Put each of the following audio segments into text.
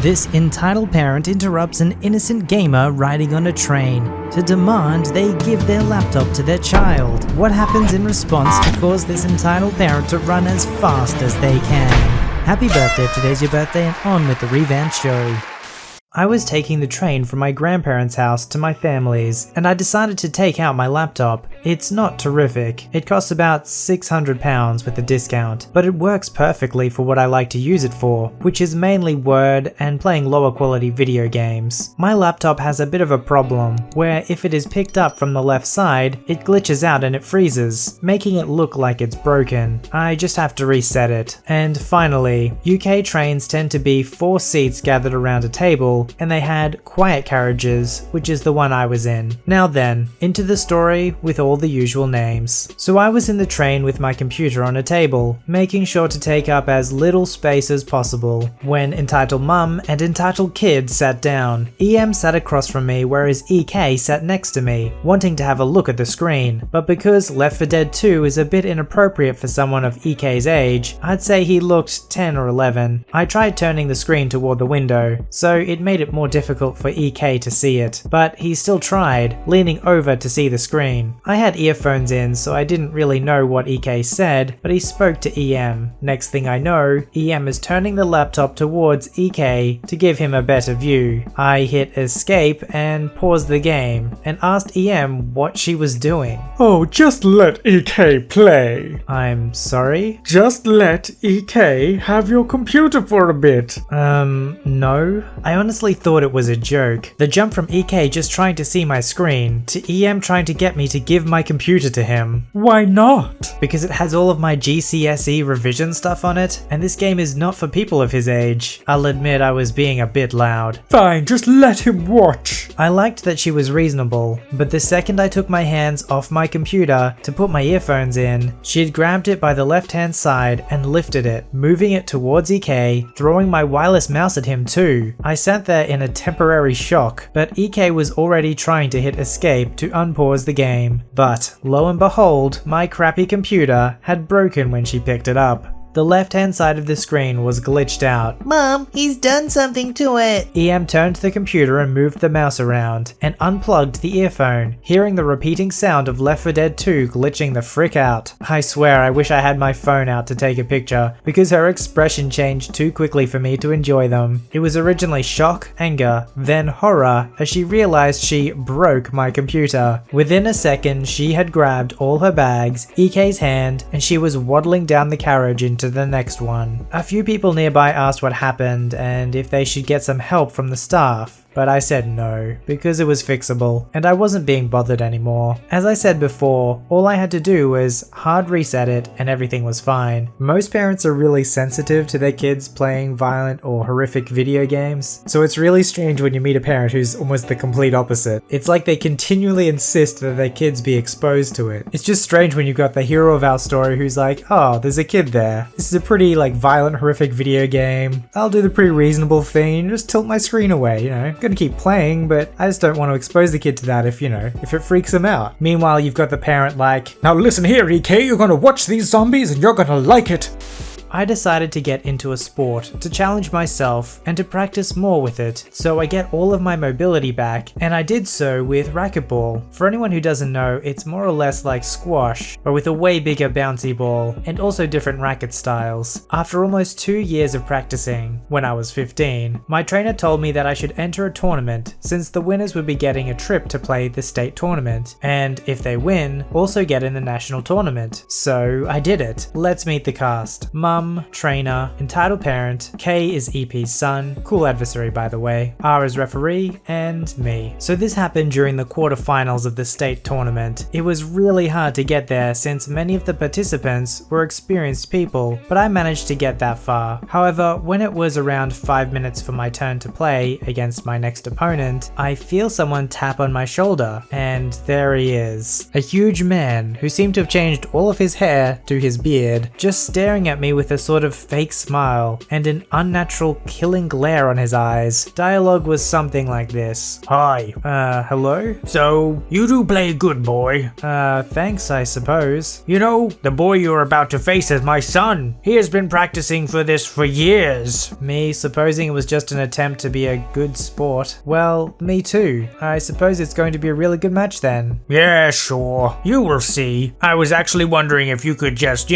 This entitled parent interrupts an innocent gamer riding on a train to demand they give their laptop to their child. What happens in response to cause this entitled parent to run as fast as they can? Happy birthday if today's your birthday, and on with the revamped show. I was taking the train from my grandparents' house to my family's, and I decided to take out my laptop. It's not terrific. It costs about £600 with a discount, but it works perfectly for what I like to use it for, which is mainly Word and playing lower quality video games. My laptop has a bit of a problem, where if it is picked up from the left side, it glitches out and it freezes, making it look like it's broken. I just have to reset it. And finally, UK trains tend to be 4 seats gathered around a table, and they had quiet carriages, which is the one I was in. Now then, into the story with all the usual names. So I was in the train with my computer on a table, making sure to take up as little space as possible, when Entitled Mum and Entitled Kid sat down. EM sat across from me, whereas EK sat next to me, wanting to have a look at the screen. But because Left 4 Dead 2 is a bit inappropriate for someone of EK's age, I'd say he looked 10 or 11. I tried turning the screen toward the window, so it made it more difficult for EK to see it, but he still tried, leaning over to see the screen. I had earphones in, so I didn't really know what EK said, but he spoke to EM. Next thing I know, EM is turning the laptop towards EK to give him a better view. I hit escape and paused the game, and asked EM what she was doing. Oh, just let EK play. I'm sorry? Just let EK have your computer for a bit. No. I honestly thought it was a joke. The jump from EK just trying to see my screen to EM trying to get me to give my computer to him. Why not? Because it has all of my GCSE revision stuff on it, and this game is not for people of his age. I'll admit I was being a bit loud. Fine, just let him watch. I liked that she was reasonable, but the second I took my hands off my computer to put my earphones in, she had grabbed it by the left-hand side and lifted it, moving it towards EK, throwing my wireless mouse at him too. I sat there in a temporary shock, but EK was already trying to hit escape to unpause the game. But lo and behold, my crappy computer had broken when she picked it up. The left-hand side of the screen was glitched out. Mom, he's done something to it. EM turned the computer and moved the mouse around, and unplugged the earphone, hearing the repeating sound of Left 4 Dead 2 glitching the frick out. I swear I wish I had my phone out to take a picture, because her expression changed too quickly for me to enjoy them. It was originally shock, anger, then horror, as she realized she broke my computer. Within a second, she had grabbed all her bags, EK's hand, and she was waddling down the carriage into the next one. A few people nearby asked what happened and if they should get some help from the staff. But I said no, because it was fixable, and I wasn't being bothered anymore. As I said before, all I had to do was hard reset it and everything was fine. Most parents are really sensitive to their kids playing violent or horrific video games, so it's really strange when you meet a parent who's almost the complete opposite. It's like they continually insist that their kids be exposed to it. It's just strange when you've got the hero of our story who's like, oh, there's a kid there. This is a pretty violent, horrific video game. I'll do the pretty reasonable thing and just tilt my screen away, you know. Gonna keep playing, but I just don't want to expose the kid to that if it freaks him out. Meanwhile, you've got the parent like, now listen here, EK, you're gonna watch these zombies and you're gonna like it. I decided to get into a sport to challenge myself and to practice more with it, so I get all of my mobility back, and I did so with racquetball. For anyone who doesn't know, it's more or less like squash, but with a way bigger bouncy ball, and also different racket styles. After almost 2 years of practicing, when I was 15, my trainer told me that I should enter a tournament, since the winners would be getting a trip to play the state tournament, and if they win, also get in the national tournament. So I did it. Let's meet the cast. Mum, trainer, entitled parent, K is EP's son, cool adversary by the way, R is referee, and me. So this happened during the quarterfinals of the state tournament. It was really hard to get there since many of the participants were experienced people, but I managed to get that far. However, when it was around 5 minutes for my turn to play against my next opponent, I feel someone tap on my shoulder, and there he is. A huge man who seemed to have changed all of his hair to his beard, just staring at me with a sort of fake smile and an unnatural killing glare on his eyes. Dialogue was something like this. Hi. Hello? So, you do play good, boy. Thanks, I suppose. You know, the boy you're about to face is my son. He has been practicing for this for years. Me supposing it was just an attempt to be a good sport. Well, me too. I suppose it's going to be a really good match then. Yeah, sure. You will see. I was actually wondering if you could just,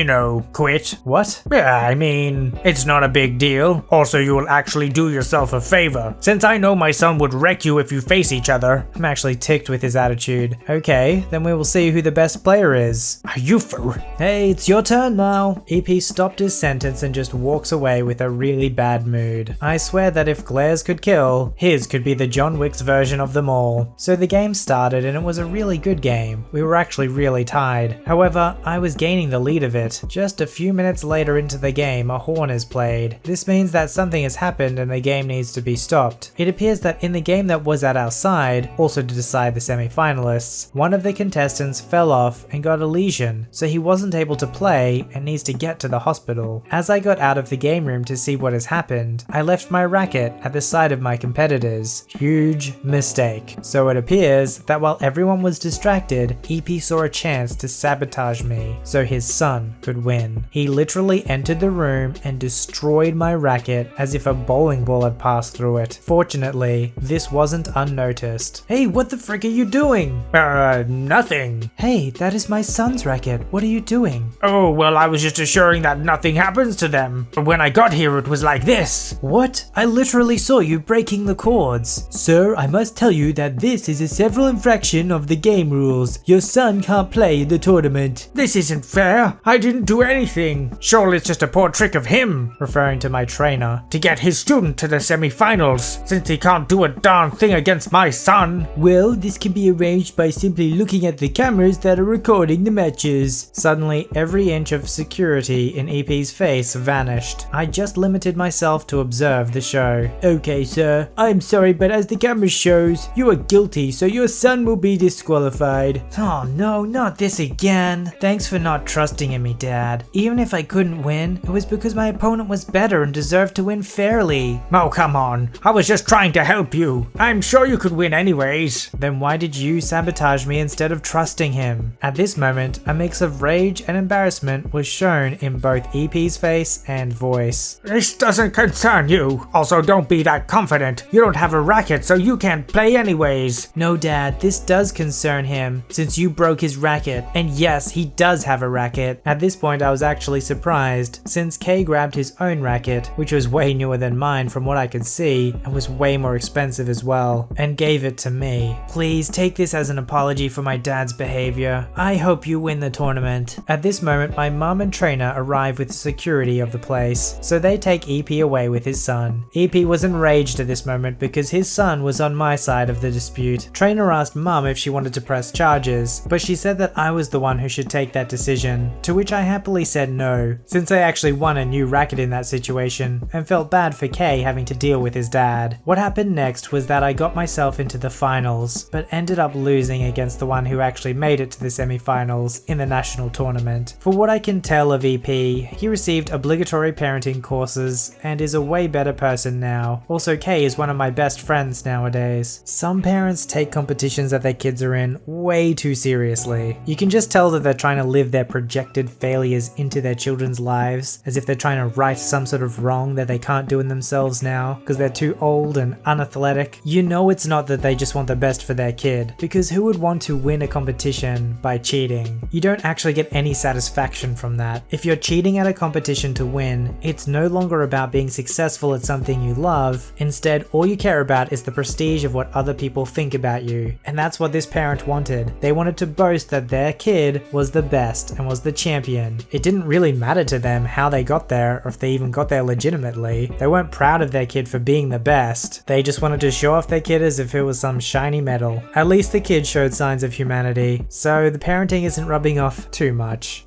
quit. What? Yeah, I mean, it's not a big deal. Also, you will actually do yourself a favor, since I know my son would wreck you if you face each other. I'm actually ticked with his attitude. Okay, then we will see who the best player is. Are you for? Hey, it's your turn now. EP stopped his sentence and just walks away with a really bad mood. I swear that if glares could kill, his could be the John Wick's version of them all. So the game started and it was a really good game. We were actually really tied. However, I was gaining the lead of it. Just a few minutes later into the game, a horn is played. This means that something has happened and the game needs to be stopped. It appears that in the game that was at our side, also to decide the semi-finalists, one of the contestants fell off and got a lesion, so he wasn't able to play and needs to get to the hospital. As I got out of the game room to see what has happened, I left my racket at the side of my competitors. Huge mistake. So it appears that while everyone was distracted, EP saw a chance to sabotage me so his son could win. He literally entered the room and destroyed my racket as if a bowling ball had passed through it. Fortunately, this wasn't unnoticed. Hey, what the frick are you doing? Nothing. Hey, that is my son's racket. What are you doing? Oh, well, I was just assuring that nothing happens to them. But when I got here, it was like this. What? I literally saw you breaking the cords. Sir, I must tell you that this is a several infraction of the game rules. Your son can't play in the tournament. This isn't fair. I didn't do anything. Surely it's just a poor trick of him, referring to my trainer, to get his student to the semi-finals, since he can't do a darn thing against my son. Well, this can be arranged by simply looking at the cameras that are recording the matches. Suddenly, every inch of security in EP's face vanished. I just limited myself to observe the show. Okay, sir. I'm sorry, but as the camera shows, you are guilty, so your son will be disqualified. Oh no, not this again. Thanks for not trusting in me, Dad. Even if I couldn't win, it was because my opponent was better and deserved to win fairly. Oh, come on. I was just trying to help you. I'm sure you could win anyways. Then why did you sabotage me instead of trusting him? At this moment, a mix of rage and embarrassment was shown in both EP's face and voice. This doesn't concern you. Also, don't be that confident. You don't have a racket, so you can't play anyways. No, Dad, this does concern him, since you broke his racket. And yes, he does have a racket. At this point, I was actually surprised, since Kay grabbed his own racket, which was way newer than mine from what I could see, and was way more expensive as well, and gave it to me. Please take this as an apology for my dad's behavior. I hope you win the tournament. At this moment, my mum and trainer arrive with security of the place, so they take EP away with his son. EP was enraged at this moment because his son was on my side of the dispute. Trainer asked mum if she wanted to press charges, but she said that I was the one who should take that decision, to which I happily said no, since I actually won a new racket in that situation, and felt bad for Kay having to deal with his dad. What happened next was that I got myself into the finals, but ended up losing against the one who actually made it to the semi-finals in the national tournament. For what I can tell of EP, he received obligatory parenting courses and is a way better person now. Also, Kay is one of my best friends nowadays. Some parents take competitions that their kids are in way too seriously. You can just tell that they're trying to live their projected failures into their children's lives, as if they're trying to right some sort of wrong that they can't do in themselves now because they're too old and unathletic. You know it's not that they just want the best for their kid, because who would want to win a competition by cheating? You don't actually get any satisfaction from that. If you're cheating at a competition to win, it's no longer about being successful at something you love. Instead, all you care about is the prestige of what other people think about you. And that's what this parent wanted. They wanted to boast that their kid was the best and was the champion. It didn't really matter to them how they got there or if they even got there legitimately. They weren't proud of their kid for being the best. They just wanted to show off their kid as if it was some shiny medal. At least the kid showed signs of humanity, so the parenting isn't rubbing off too much.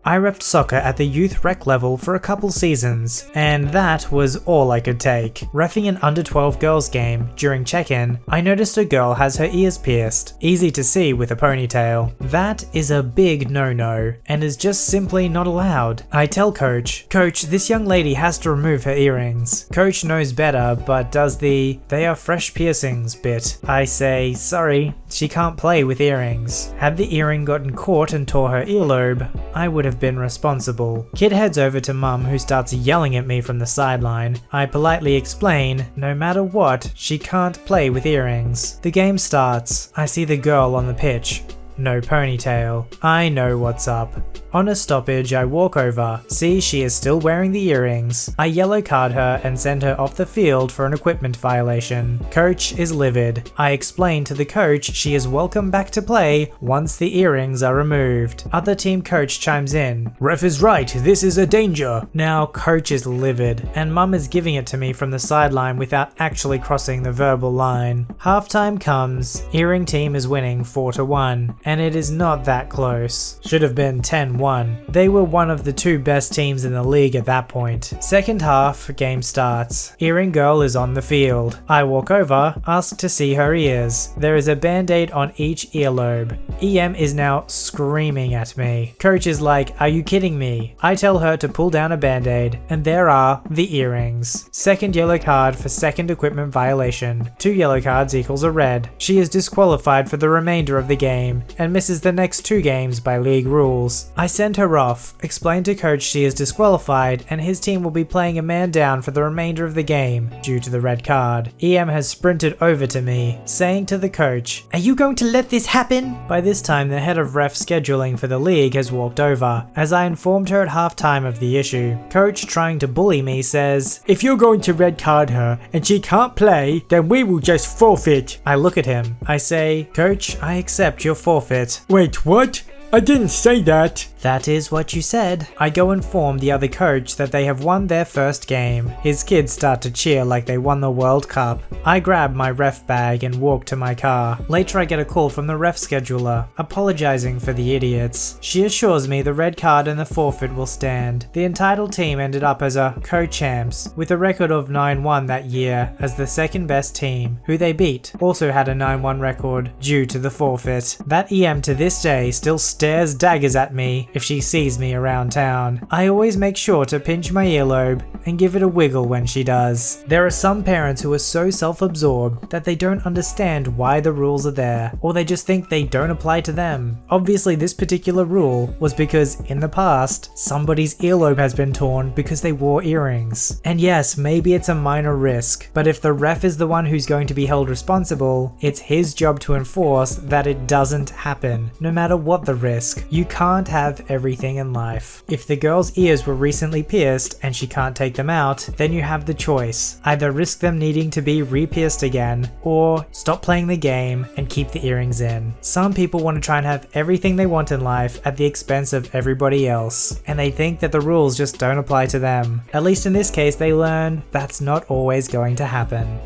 I reffed soccer at the youth rec level for a couple seasons, and that was all I could take. Reffing an under 12 girls game, during check-in, I noticed a girl has her ears pierced, easy to see with a ponytail. That is a big no-no, and is just simply not allowed. I tell Coach, "Coach, this young lady has to remove her earrings." Coach knows better, but does the "they are fresh piercings" bit. I say, sorry, she can't play with earrings. Had the earring gotten caught and tore her earlobe, I would have been responsible. Kid heads over to mum, who starts yelling at me from the sideline. I politely explain, no matter what, she can't play with earrings. The game starts. I see the girl on the pitch. No ponytail. I know what's up. On a stoppage, I walk over, see she is still wearing the earrings. I yellow card her and send her off the field for an equipment violation. Coach is livid. I explain to the coach she is welcome back to play once the earrings are removed. Other team coach chimes in. "Ref is right, this is a danger." Now coach is livid, and mum is giving it to me from the sideline without actually crossing the verbal line. Halftime comes, earring team is winning 4-1, and it is not that close. Should have been 10-1. They were one of the two best teams in the league at that point. Second half, game starts. Earring girl is on the field. I walk over, ask to see her ears. There is a band-aid on each earlobe. EM is now screaming at me. Coach is like, "Are you kidding me?" I tell her to pull down a band-aid, and there are the earrings. Second yellow card for second equipment violation. 2 yellow cards equals a red. She is disqualified for the remainder of the game, and misses the next 2 games by league rules. I send her off, explain to coach she is disqualified and his team will be playing a man down for the remainder of the game due to the red card. EM has sprinted over to me, saying to the coach, "Are you going to let this happen?" By this time the head of ref scheduling for the league has walked over, as I informed her at halftime of the issue. Coach, trying to bully me, says, "If you're going to red card her and she can't play, then we will just forfeit." I look at him. I say, "Coach, I accept your forfeit." "Wait, what? I didn't say that." "That is what you said." I go inform the other coach that they have won their first game. His kids start to cheer like they won the World Cup. I grab my ref bag and walk to my car. Later I get a call from the ref scheduler, apologizing for the idiots. She assures me the red card and the forfeit will stand. The entitled team ended up as a co-champs, with a record of 9-1 that year, as the second best team, who they beat, also had a 9-1 record due to the forfeit. That EM to this day still stares daggers at me if she sees me around town. I always make sure to pinch my earlobe and give it a wiggle when she does. There are some parents who are so self-absorbed that they don't understand why the rules are there, or they just think they don't apply to them. Obviously this particular rule was because in the past, somebody's earlobe has been torn because they wore earrings. And yes, maybe it's a minor risk, but if the ref is the one who's going to be held responsible, it's his job to enforce that it doesn't happen, no matter what the risk. You can't have everything in life. If the girl's ears were recently pierced and she can't take them out, then you have the choice. Either risk them needing to be re-pierced again, or stop playing the game and keep the earrings in. Some people want to try and have everything they want in life at the expense of everybody else, and they think that the rules just don't apply to them. At least in this case they learn that's not always going to happen.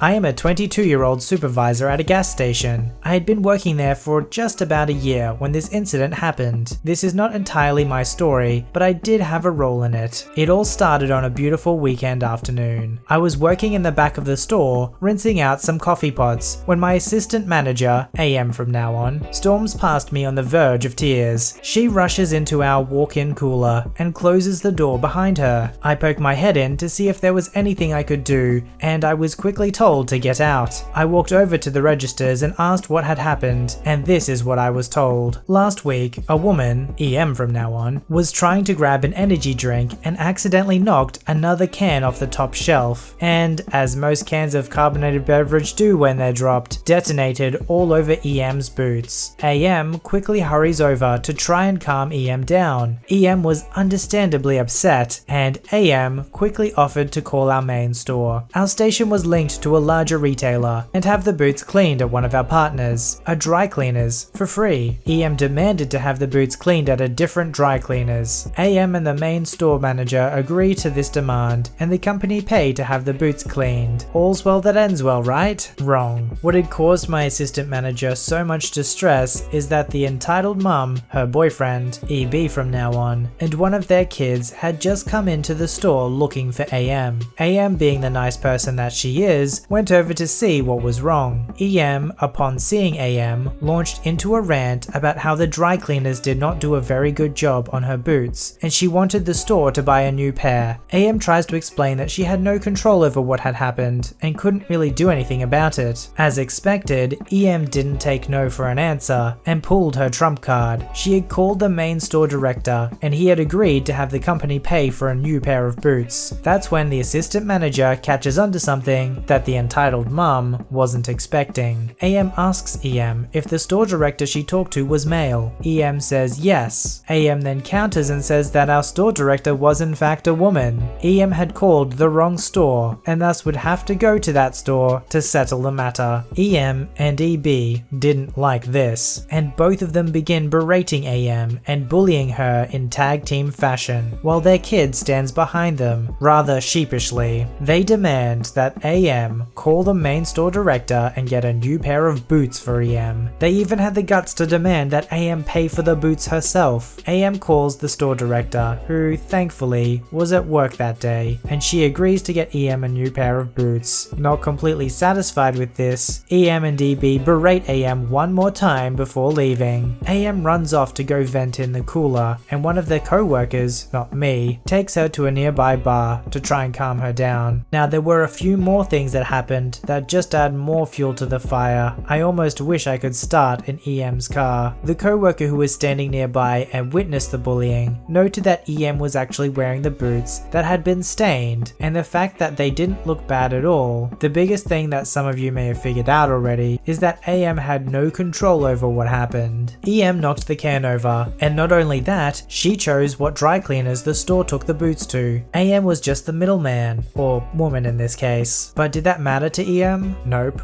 I am a 22-year-old supervisor at a gas station. I had been working there for just about a year when this incident happened. This is not entirely my story, but I did have a role in it. It all started on a beautiful weekend afternoon. I was working in the back of the store, rinsing out some coffee pots, when my assistant manager, AM from now on, storms past me on the verge of tears. She rushes into our walk-in cooler and closes the door behind her. I poke my head in to see if there was anything I could do, and I was quickly told to get out. I walked over to the registers and asked what had happened, and this is what I was told. Last week, a woman, EM from now on, was trying to grab an energy drink and accidentally knocked another can off the top shelf, and, as most cans of carbonated beverage do when they're dropped, detonated all over EM's boots. AM quickly hurries over to try and calm EM down. EM was understandably upset, and AM quickly offered to call our main store. Our station was linked to to a larger retailer and have the boots cleaned at one of our partners, a dry cleaners, for free. EM demanded to have the boots cleaned at a different dry cleaners. AM and the main store manager agree to this demand, and the company pay to have the boots cleaned. All's well that ends well, right? Wrong. What had caused my assistant manager so much distress is that the entitled mum, her boyfriend, EB from now on, and one of their kids had just come into the store looking for AM. AM, being the nice person that she is, went over to see what was wrong. EM, upon seeing AM, launched into a rant about how the dry cleaners did not do a very good job on her boots, and she wanted the store to buy a new pair. AM tries to explain that she had no control over what had happened and couldn't really do anything about it. As expected, EM didn't take no for an answer and pulled her trump card. She had called the main store director, and he had agreed to have the company pay for a new pair of boots. That's when the assistant manager catches onto something that the entitled mum wasn't expecting. AM asks EM if the store director she talked to was male. EM says yes. AM then counters and says that our store director was in fact a woman. EM had called the wrong store and thus would have to go to that store to settle the matter. EM and EB didn't like this, and both of them begin berating AM and bullying her in tag team fashion, while their kid stands behind them, rather sheepishly. They demand that AM call the main store director and get a new pair of boots for EM. They even had the guts to demand that AM pay for the boots herself. AM calls the store director, who thankfully was at work that day, and she agrees to get EM a new pair of boots. Not completely satisfied with this, EM and EB berate AM one more time before leaving. AM runs off to go vent in the cooler, and one of their co-workers, not me, takes her to a nearby bar to try and calm her down. Now there were a few more things that happened that just add more fuel to the fire. I almost wish I could start in EM's car. The co-worker who was standing nearby and witnessed the bullying noted that EM was actually wearing the boots that had been stained, and the fact that they didn't look bad at all. The biggest thing that some of you may have figured out already is that AM had no control over what happened. EM knocked the can over, and not only that, she chose what dry cleaners the store took the boots to. AM was just the middleman, or woman in this case. But did that matter to EM? Nope.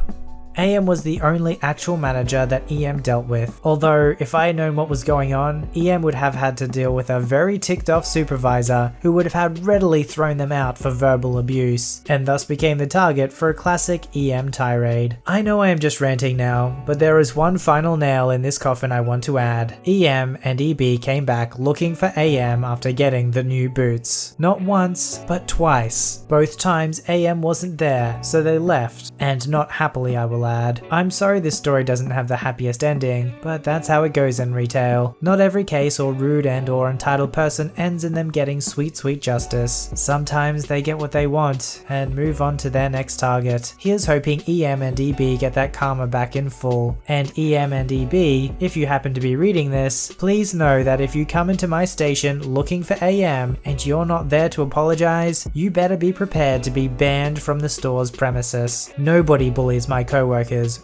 AM was the only actual manager that EM dealt with, although if I had known what was going on, EM would have had to deal with a very ticked off supervisor who would have had readily thrown them out for verbal abuse, and thus became the target for a classic EM tirade. I know I am just ranting now, but there is one final nail in this coffin I want to add. EM and EB came back looking for AM after getting the new boots. Not once, but twice. Both times AM wasn't there, so they left, and not happily I will add. I'm sorry this story doesn't have the happiest ending, but that's how it goes in retail. Not every case or rude and or entitled person ends in them getting sweet justice. Sometimes they get what they want and move on to their next target. Here's hoping EM and EB get that karma back in full. And EM and EB, if you happen to be reading this, please know that if you come into my station looking for AM and you're not there to apologize, you better be prepared to be banned from the store's premises. Nobody bullies my coworkers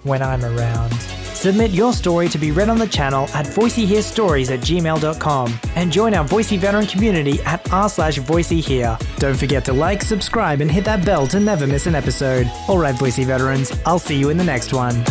when I'm around. Submit your story to be read on the channel at VoiceyHereStories@gmail.com and join our Voicey veteran community at r/VoiceyHere. Don't forget to like, subscribe, and hit that bell to never miss an episode. Alright, Voicey veterans, I'll see you in the next one.